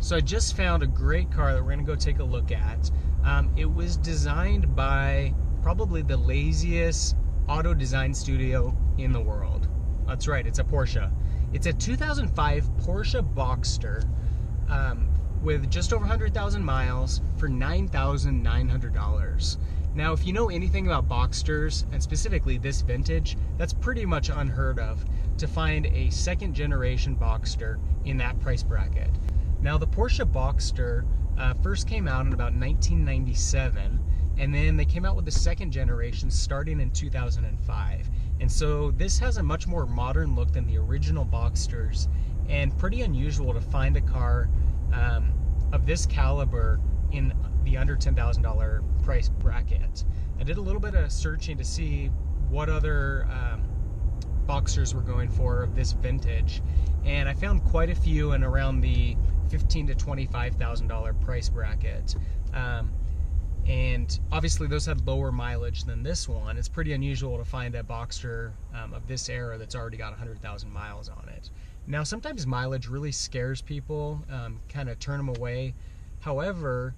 So I just found a great car that we're going to go take a look at. It was designed by probably the laziest auto design studio in the world. That's right, it's a Porsche. It's a 2005 Porsche Boxster with just over 100,000 miles for $9,900. Now, if you know anything about Boxsters, and specifically this vintage, that's pretty much unheard of to find a second generation Boxster in that price bracket. Now, the Porsche Boxster first came out in about 1997, and then they came out with the second generation starting in 2005. And so this has a much more modern look than the original Boxsters, and pretty unusual to find a car of this caliber in the under $10,000 price bracket. I did a little bit of searching to see what other Boxsters were going for of this vintage, and I found quite a few in around the $15,000 to $25,000 price bracket. And obviously those had lower mileage than this one. It's pretty unusual to find a Boxster of this era that's already got 100,000 miles on it. Now, sometimes mileage really scares people, kind of turn them away. However,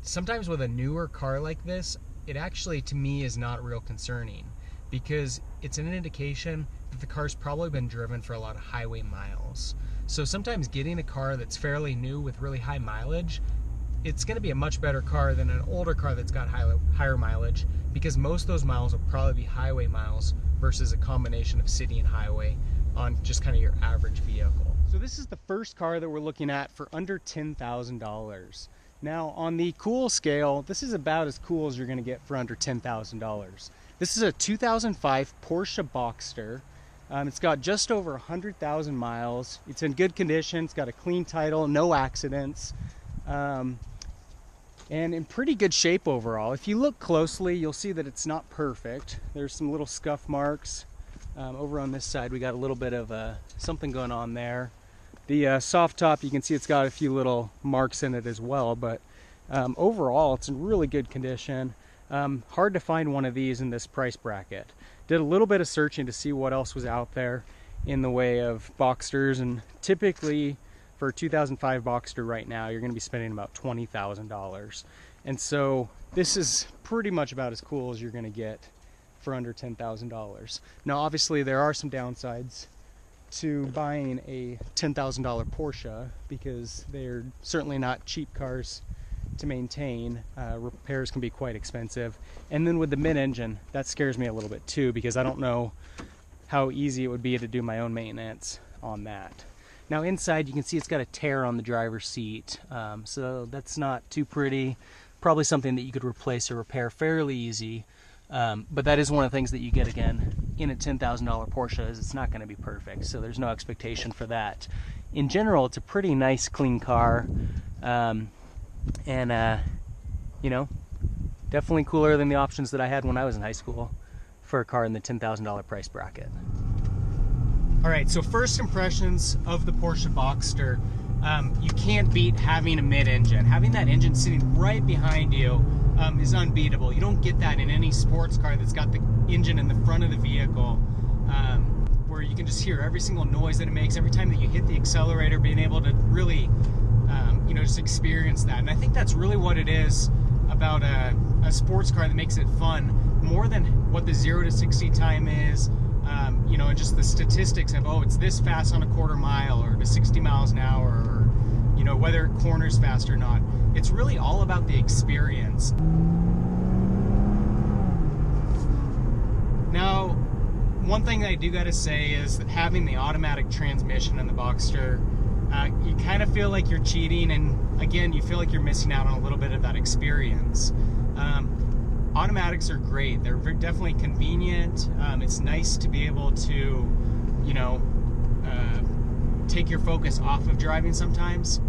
sometimes with a newer car like this, it actually, to me, is not real concerning, because it's an indication that the car's probably been driven for a lot of highway miles. So sometimes getting a car that's fairly new with really high mileage, it's going to be a much better car than an older car that's got higher mileage, because most of those miles will probably be highway miles versus a combination of city and highway on just kind of your average vehicle. So this is the first car that we're looking at for under $10,000. Now, on the cool scale, this is about as cool as you're going to get for under $10,000. This is a 2005 Porsche Boxster. It's got just over 100,000 miles. It's in good condition. It's got a clean title, no accidents, and in pretty good shape overall. If you look closely, you'll see that it's not perfect. There's some little scuff marks. Over on this side, we got a little bit of something going on there. The soft top, you can see it's got a few little marks in it as well, but overall, it's in really good condition. Hard to find one of these in this price bracket. Did a little bit of searching to see what else was out there in the way of Boxsters, and typically for a 2005 Boxster right now, you're going to be spending about $20,000. And so this is pretty much about as cool as you're going to get for under $10,000. Now, obviously, there are some downsides to buying a $10,000 Porsche, because they're certainly not cheap cars to maintain. Repairs can be quite expensive. And then with the mid-engine, that scares me a little bit too, because I don't know how easy it would be to do my own maintenance on that. Now, inside, you can see it's got a tear on the driver's seat, so that's not too pretty. Probably something that you could replace or repair fairly easy. But that is one of the things that you get, again, in a $10,000 Porsche, is it's not going to be perfect, so there's no expectation for that. In general, it's a pretty nice, clean car, and you know, definitely cooler than the options that I had when I was in high school for a car in the $10,000 price bracket. All right, so first impressions of the Porsche Boxster. You can't beat having a mid-engine. Having that engine sitting right behind you is unbeatable. You don't get that in any sports car that's got the engine in the front of the vehicle, where you can just hear every single noise that it makes every time that you hit the accelerator, being able to really just experience that. And I think that's really what it is about a sports car that makes it fun, more than what the 0 to 60 time is, and just the statistics of, oh, it's this fast on a quarter mile, or to 60 miles an hour, or whether it corners fast or not. It's really all about the experience. Now, one thing I do gotta say is that having the automatic transmission in the Boxster, you kind of feel like you're cheating, and again, you feel like you're missing out on a little bit of that experience. Automatics are great. They're definitely convenient. It's nice to be able to, take your focus off of driving sometimes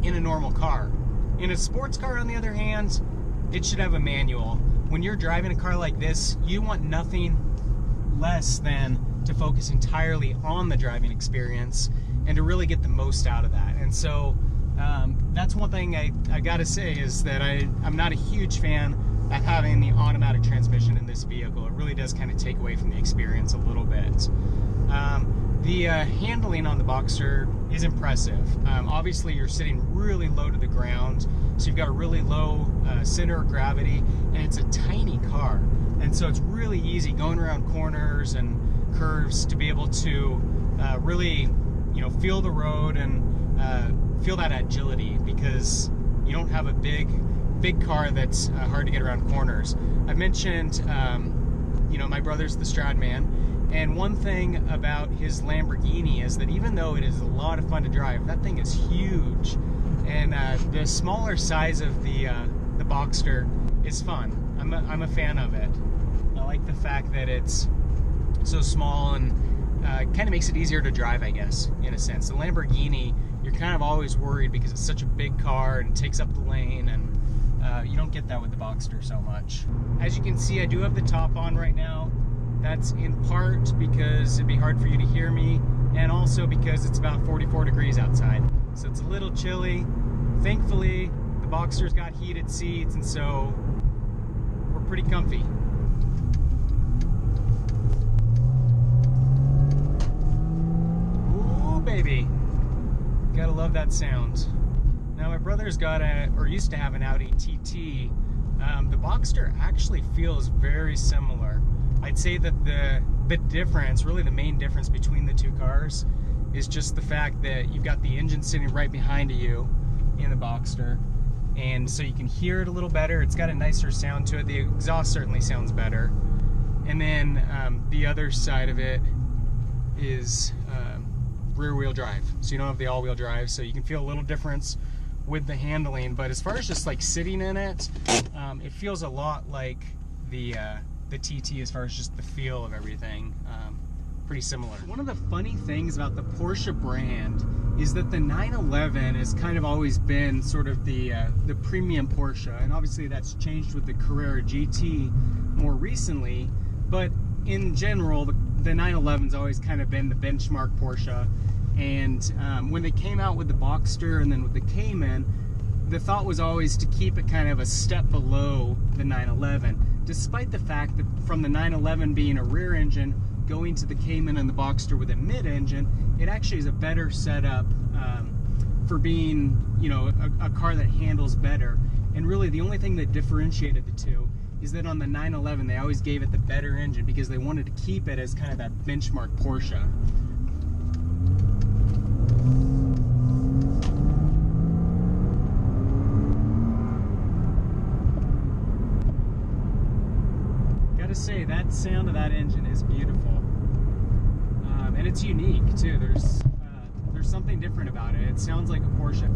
in a normal car. In a sports car, on the other hand, it should have a manual. When you're driving a car like this, you want nothing less than to focus entirely on the driving experience and to really get the most out of that. And so that's one thing I gotta say, is that I'm not a huge fan that having the automatic transmission in this vehicle, it really does kind of take away from the experience a little bit. The handling on the Boxster is impressive. Obviously, you're sitting really low to the ground, so you've got a really low center of gravity, and it's a tiny car. And so it's really easy going around corners and curves to be able to really, feel the road and feel that agility, because you don't have a big car that's hard to get around corners. I've mentioned, my brother's the Stradman. And one thing about his Lamborghini is that even though it is a lot of fun to drive, that thing is huge. And the smaller size of the Boxster is fun. I'm a fan of it. I like the fact that it's so small and kind of makes it easier to drive, I guess, in a sense. The Lamborghini, you're kind of always worried because it's such a big car and it takes up the lane, and you don't get that with the Boxster so much. As you can see, I do have the top on right now. That's in part because it'd be hard for you to hear me, and also because it's about 44 degrees outside. So it's a little chilly. Thankfully, the Boxster's got heated seats, and so we're pretty comfy. Ooh, baby. Gotta love that sound. Now, my brother's got used to have an Audi TT. The Boxster actually feels very similar. I'd say that the difference, really the main difference between the two cars, is just the fact that you've got the engine sitting right behind you in the Boxster, and so you can hear it a little better. It's got a nicer sound to it. The exhaust certainly sounds better. And then the other side of it is rear-wheel drive, so you don't have the all-wheel drive, so you can feel a little difference with the handling. But as far as just like sitting in it, it feels a lot like the TT as far as just the feel of everything. Pretty similar. One of the funny things about the Porsche brand is that the 911 has kind of always been sort of the premium Porsche, and obviously that's changed with the Carrera GT more recently, but in general the 911's always kind of been the benchmark Porsche. And when they came out with the Boxster and then with the Cayman, the thought was always to keep it kind of a step below the 911, despite the fact that from the 911 being a rear engine going to the Cayman and the Boxster with a mid-engine, it actually is a better setup for being, a car that handles better. And really the only thing that differentiated the two is that on the 911 they always gave it the better engine because they wanted to keep it as kind of that benchmark Porsche. Gotta say, that sound of that engine is beautiful, and it's unique too. There's something different about it. It sounds like a Porsche.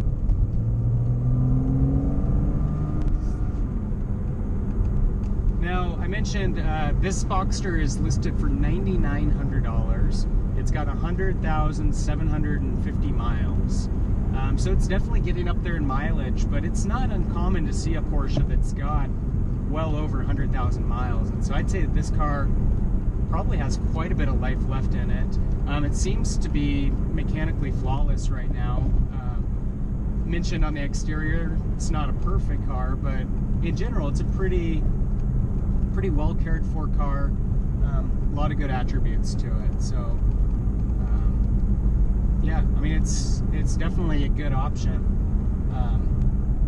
Now, I mentioned this Boxster is listed for $9,900. It's got 100,750 miles. So it's definitely getting up there in mileage, but it's not uncommon to see a Porsche that's got well over 100,000 miles. And so I'd say that this car probably has quite a bit of life left in it. It seems to be mechanically flawless right now. Mentioned on the exterior, it's not a perfect car, but in general, it's a pretty well cared for car. A lot of good attributes to it. So yeah, I mean, it's definitely a good option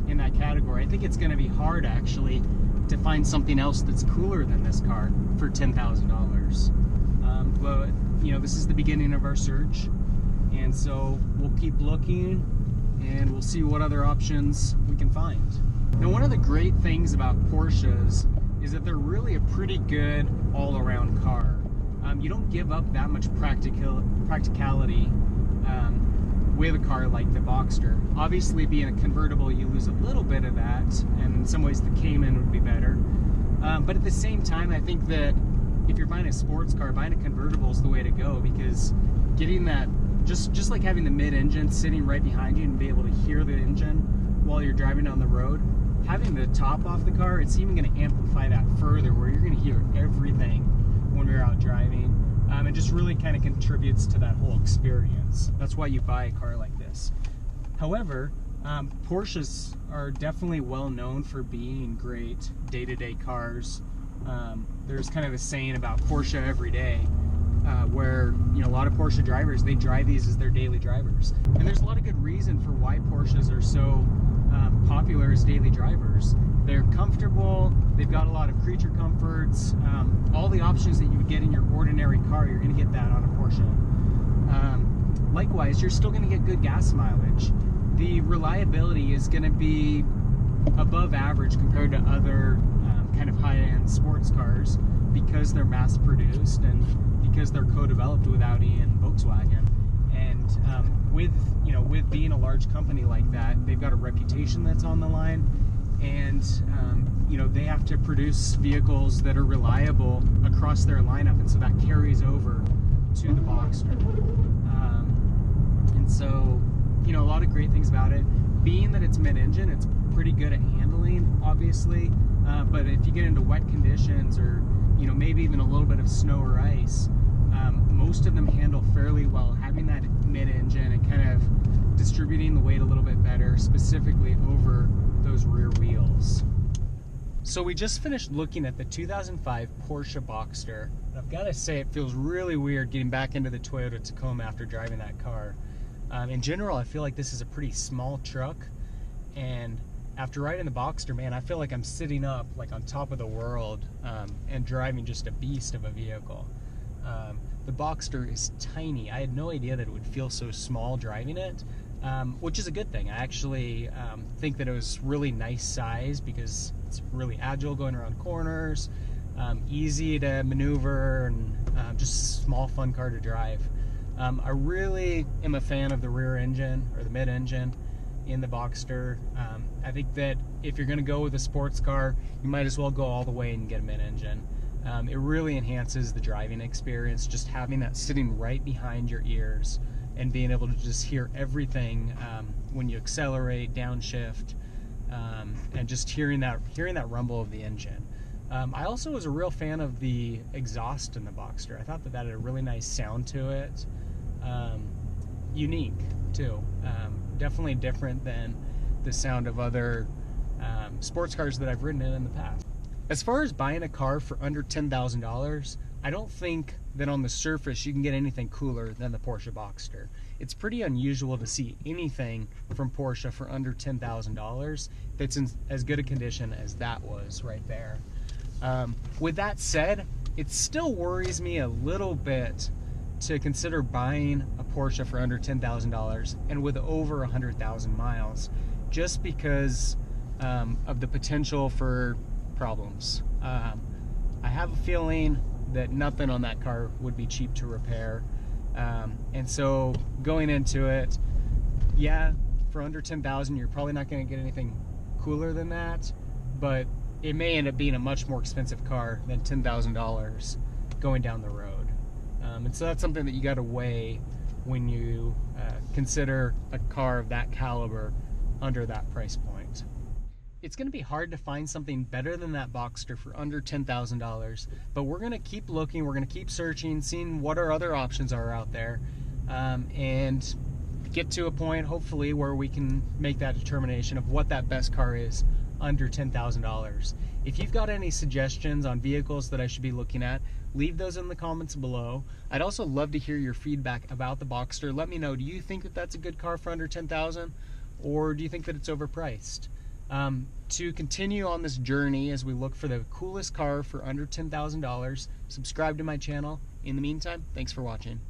in that category. I think it's going to be hard actually to find something else that's cooler than this car for $10,000. But this is the beginning of our search, and so we'll keep looking and we'll see what other options we can find. Now, one of the great things about Porsches is that they're really a pretty good all-around car. You don't give up that much practicality with a car like the Boxster. Obviously, being a convertible, you lose a little bit of that, and in some ways the Cayman would be better. But at the same time, I think that if you're buying a sports car, buying a convertible is the way to go, because getting that, just like having the mid-engine sitting right behind you and be able to hear the engine while you're driving down the road, having the top off the car, it's even going to amplify that further, where you're going to hear everything when you're out driving. It just really kind of contributes to that whole experience. That's why you buy a car like this. However, Porsches are definitely well known for being great day-to-day cars. There's kind of a saying about Porsche every day, where a lot of Porsche drivers, they drive these as their daily drivers, and there's a lot of good reason for why Porsches are so popular as daily drivers. They're comfortable, they've got a lot of creature comforts, all the options that you would get in your ordinary car, you're going to get that on a Porsche. Likewise, you're still going to get good gas mileage. The reliability is going to be above average compared to other kind of high-end sports cars, because they're mass-produced and because they're co-developed with Audi and Volkswagen. And with being a large company like that, they've got a reputation that's on the line, and they have to produce vehicles that are reliable across their lineup, and so that carries over to the Boxster. And so, a lot of great things about it. Being that it's mid-engine, it's pretty good at handling, obviously, but if you get into wet conditions, or maybe even a little bit of snow or ice, most of them handle fairly well. Having that mid-engine and kind of distributing the weight a little bit better, specifically over those rear wheels. So we just finished looking at the 2005 Porsche Boxster. I've got to say, it feels really weird getting back into the Toyota Tacoma after driving that car. In general, I feel like this is a pretty small truck, and after riding the Boxster, man, I feel like I'm sitting up like on top of the world, and driving just a beast of a vehicle. The Boxster is tiny. I had no idea that it would feel so small driving it, which is a good thing. I actually think that it was really nice size, because it's really agile going around corners, easy to maneuver, and just a small, fun car to drive. I really am a fan of the rear engine, or the mid-engine, in the Boxster. I think that if you're going to go with a sports car, you might as well go all the way and get a mid-engine. It really enhances the driving experience, just having that sitting right behind your ears and being able to just hear everything when you accelerate, downshift, and just hearing that rumble of the engine. I also was a real fan of the exhaust in the Boxster. I thought that had a really nice sound to it. Unique too. Definitely different than the sound of other sports cars that I've ridden in the past. As far as buying a car for under $10,000, I don't think that on the surface you can get anything cooler than the Porsche Boxster. It's pretty unusual to see anything from Porsche for under $10,000 that's in as good a condition as that was right there. With that said, it still worries me a little bit to consider buying a Porsche for under $10,000 and with over 100,000 miles, just because of the potential for problems. I have a feeling that nothing on that car would be cheap to repair, and so going into it, yeah, for under $10,000 you're probably not going to get anything cooler than that, but it may end up being a much more expensive car than $10,000 going down the road. And so that's something that you got to weigh when you consider a car of that caliber under that price point. It's going to be hard to find something better than that Boxster for under $10,000, but we're going to keep looking, we're going to keep searching, seeing what our other options are out there, and get to a point, hopefully, where we can make that determination of what that best car is under $10,000. If you've got any suggestions on vehicles that I should be looking at, leave those in the comments below. I'd also love to hear your feedback about the Boxster. Let me know, do you think that that's a good car for under $10,000, or do you think that it's overpriced? To continue on this journey as we look for the coolest car for under $10,000, subscribe to my channel. In the meantime, thanks for watching.